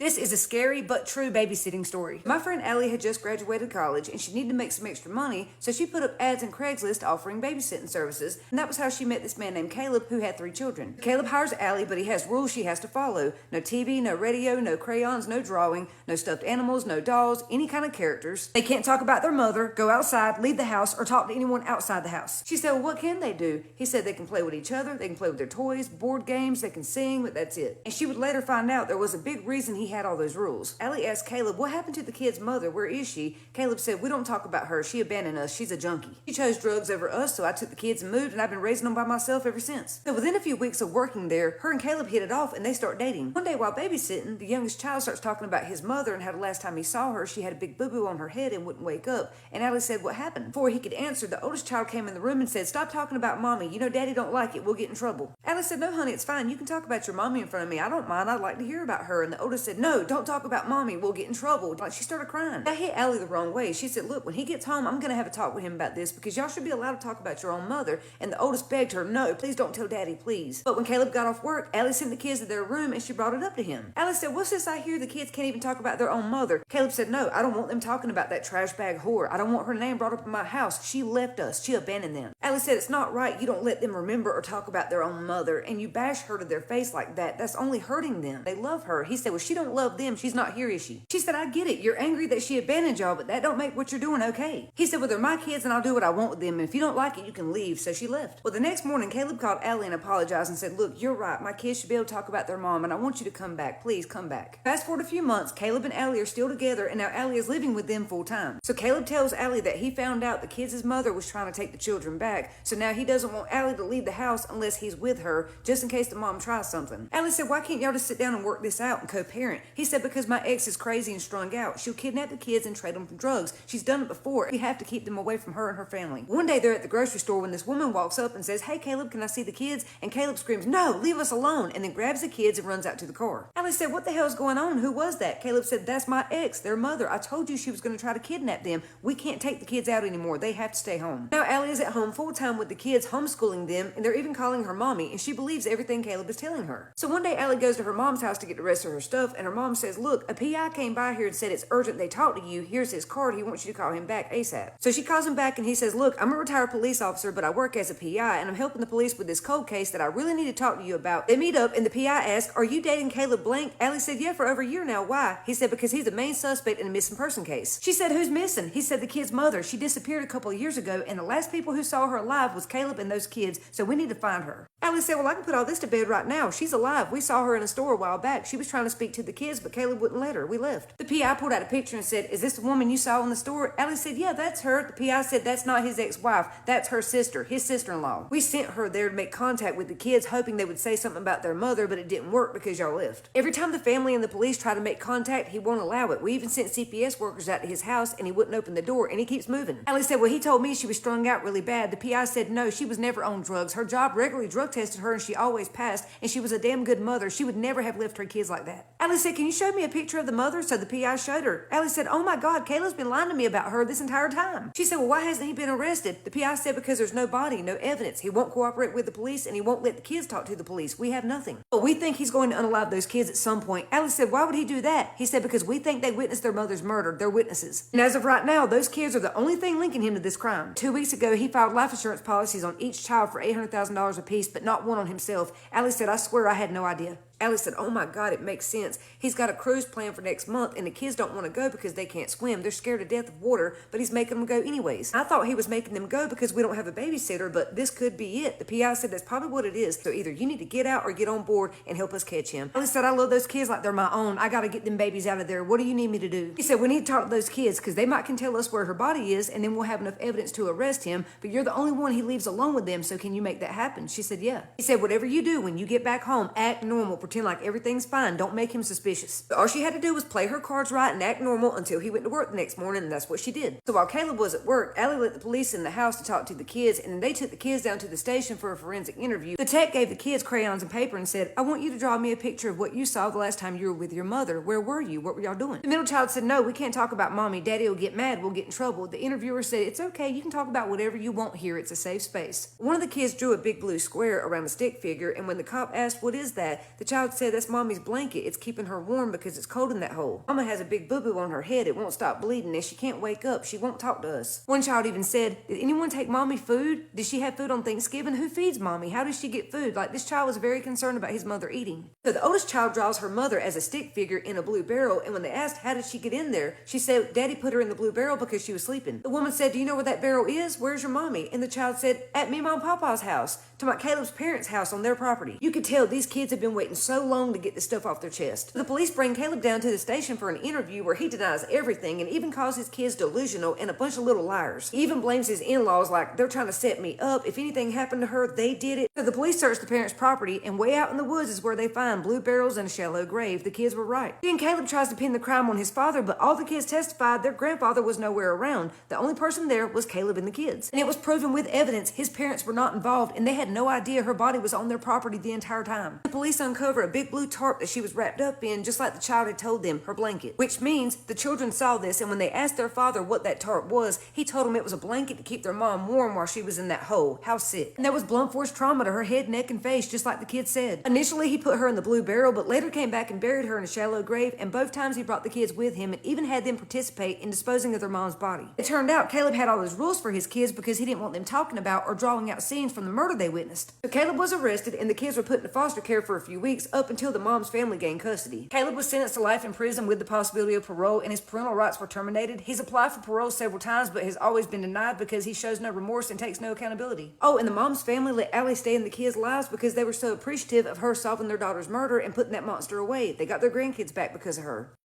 This is a scary but true babysitting story. My friend Allie had just graduated college and she needed to make some extra money, so she put up ads in Craigslist offering babysitting services, and that was how she met this man named Caleb who had 3 children. Caleb hires Allie, but he has rules she has to follow. No TV, no radio, no crayons, no drawing, no stuffed animals, no dolls, any kind of characters. They can't talk about their mother, go outside, leave the house, or talk to anyone outside the house. She said, well, what can they do? He said they can play with each other, they can play with their toys, board games, they can sing, but that's it. And she would later find out there was a big reason he had all those rules. Allie asked Caleb, what happened to the kid's mother? Where is she? Caleb said, we don't talk about her. She abandoned us. She's a junkie. She chose drugs over us, so I took the kids and moved, and I've been raising them by myself ever since. So within a few weeks of working there, her and Caleb hit it off, and they start dating. One day while babysitting, the youngest child starts talking about his mother and how the last time he saw her, she had a big boo-boo on her head and wouldn't wake up. And Allie said, what happened? Before he could answer, the oldest child came in the room and said, stop talking about mommy. You know daddy don't like it. We'll get in trouble. Allie said, no honey, it's fine. You can talk about your mommy in front of me. I don't mind. I'd like to hear about her. And the oldest said, no, don't talk about mommy. We'll get in trouble. Like, she started crying. That hit Allie the wrong way. She said, look, when he gets home, I'm going to have a talk with him about this because y'all should be allowed to talk about your own mother. And the oldest begged her, no, please don't tell daddy, please. But when Caleb got off work, Allie sent the kids to their room and she brought it up to him. Allie said, what's this I hear the kids can't even talk about their own mother? Caleb said, no, I don't want them talking about that trash bag whore. I don't want her name brought up in my house. She left us. She abandoned them. Allie said, it's not right. You don't let them remember or talk about their own mother, and you bash her to their face like that. That's only hurting them. They love her. He said, well, she don't love them. She's not here, is she? She said, I get it. You're angry that she abandoned y'all, but that don't make what you're doing okay. He said, well, they're my kids and I'll do what I want with them. And if you don't like it, you can leave. So she left. Well, the next morning, Caleb called Allie and apologized and said, look, you're right. My kids should be able to talk about their mom and I want you to come back. Please come back. Fast forward a few months, Caleb and Allie are still together and now Allie is living with them full time. So Caleb tells Allie that he found out the kids' mother was trying to take the children back. So now he doesn't want Allie to leave the house unless he's with her, just in case the mom tries something. Allie said, why can't y'all just sit down and work this out and co-parent? He said, because my ex is crazy and strung out. She'll kidnap the kids and trade them for drugs. She's done it before. We have to keep them away from her and her family. One day they're at the grocery store when this woman walks up and says, hey Caleb, can I see the kids? And Caleb screams, no, leave us alone, and then grabs the kids and runs out to the car. Allie said, what the hell's going on? Who was that? Caleb said, that's my ex, their mother. I told you she was going to try to kidnap them. We can't take the kids out anymore. They have to stay home. Now Allie is at home full time with the kids, homeschooling them, and they're even calling her mommy, and she believes everything Caleb is telling her. So one day Allie goes to her mom's house to get the rest of her stuff, and her mom says, look, a PI came by here and said it's urgent they talk to you. Here's his card. He wants you to call him back ASAP. So she calls him back and he says, look, I'm a retired police officer, but I work as a PI and I'm helping the police with this cold case that I really need to talk to you about. They meet up and the PI asks, are you dating Caleb Blank? Allie said, yeah, for over a year now. Why? He said, because he's the main suspect in a missing person case. She said, who's missing? He said, the kid's mother. She disappeared a couple of years ago and the last people who saw her alive was Caleb and those kids, so we need to find her. Allie said, well, I can put all this to bed right now. She's alive. We saw her in a store a while back. She was trying to speak to the kids, but Caleb wouldn't let her. We left. The PI pulled out a picture and said, is this the woman you saw in the store? Allie said, yeah, that's her. The PI said, that's not his ex-wife. That's her sister, his sister-in-law. We sent her there to make contact with the kids, hoping they would say something about their mother, but it didn't work because y'all left. Every time the family and the police try to make contact, he won't allow it. We even sent CPS workers out to his house and he wouldn't open the door and he keeps moving. Allie said, well, he told me she was strung out really bad. The PI said, no, she was never on drugs. Her job regularly drug tested her and she always passed, and she was a damn good mother. She would never have left her kids like that. Allie said, can you show me a picture of the mother? So the PI showed her. Allie said, oh my God, Caleb's been lying to me about her this entire time. She said, well, why hasn't he been arrested? The PI said, because there's no body, no evidence. He won't cooperate with the police and he won't let the kids talk to the police. We have nothing. But we think he's going to unalive those kids at some point. Allie said, why would he do that? He said, because we think they witnessed their mother's murder. They're witnesses. And as of right now, those kids are the only thing linking him to this crime. 2 weeks ago, he filed life insurance policies on each child for $800,000 apiece, but not one on himself. Allie said, I swear I had no idea. Allie said, oh my God, it makes sense. He's got a cruise planned for next month and the kids don't want to go because they can't swim. They're scared to death of water, but he's making them go anyways. I thought he was making them go because we don't have a babysitter, but this could be it. The PI said that's probably what it is. So either you need to get out or get on board and help us catch him. Allie said, I love those kids like they're my own. I got to get them babies out of there. What do you need me to do? He said, we need to talk to those kids because they might can tell us where her body is and then we'll have enough evidence to arrest him, but you're the only one he leaves alone with them, so can you make that happen? She said, yeah. He said, whatever you do when you get back home, act normal, pretend like everything's fine. Don't make him suspicious. But all she had to do was play her cards right and act normal until he went to work the next morning, and that's what she did. So while Caleb was at work, Allie let the police in the house to talk to the kids, and then they took the kids down to the station for a forensic interview. The tech gave the kids crayons and paper and said, I want you to draw me a picture of what you saw the last time you were with your mother. Where were you? What were y'all doing? The middle child said, no, we can't talk about mommy. Daddy will get mad. We'll get in trouble. The interviewer said, it's okay. You can talk about whatever you want here. It's a safe space. One of the kids drew a big blue square around a stick figure, and when the cop asked, what is that? The child child said that's mommy's blanket. It's keeping her warm because it's cold in that hole. Mama has a big boo-boo on her head. It won't stop bleeding and she can't wake up. She won't talk to us. One child even said, did anyone take mommy food? Did she have food on Thanksgiving? Who feeds mommy? How does she get food? Like, this child was very concerned about his mother eating. So the oldest child draws her mother as a stick figure in a blue barrel, and when they asked how did she get in there, she said daddy put her in the blue barrel because she was sleeping. The woman said, do you know where that barrel is? Where's your mommy? And the child said, at me, mom, papa's house. To my Caleb's parents' house on their property. You could tell these kids have been waiting so long to get this stuff off their chest. The police bring Caleb down to the station for an interview where he denies everything and even calls his kids delusional and a bunch of little liars. He even blames his in-laws like they're trying to set me up. If anything happened to her, they did it. So the police search the parents' property, and way out in the woods is where they find blue barrels and a shallow grave. The kids were right. Then Caleb tries to pin the crime on his father, but all the kids testified their grandfather was nowhere around. The only person there was Caleb and the kids. And it was proven with evidence his parents were not involved, and they had no idea her body was on their property the entire time. The police uncover a big blue tarp that she was wrapped up in, just like the child had told them, her blanket. Which means the children saw this, and when they asked their father what that tarp was, he told them it was a blanket to keep their mom warm while she was in that hole. How sick. And there was blunt force trauma to her head, neck, and face, just like the kids said. Initially, he put her in the blue barrel, but later came back and buried her in a shallow grave, and both times he brought the kids with him and even had them participate in disposing of their mom's body. It turned out Caleb had all those rules for his kids because he didn't want them talking about or drawing out scenes from the murder they witnessed. So Caleb was arrested, and the kids were put into foster care for a few weeks up until the mom's family gained custody. Caleb was sentenced to life in prison with the possibility of parole, and his parental rights were terminated. He's applied for parole several times, but has always been denied because he shows no remorse and takes no accountability. Oh, and the mom's family let Allie stay in the kids' lives because they were so appreciative of her solving their daughter's murder and putting that monster away. They got their grandkids back because of her.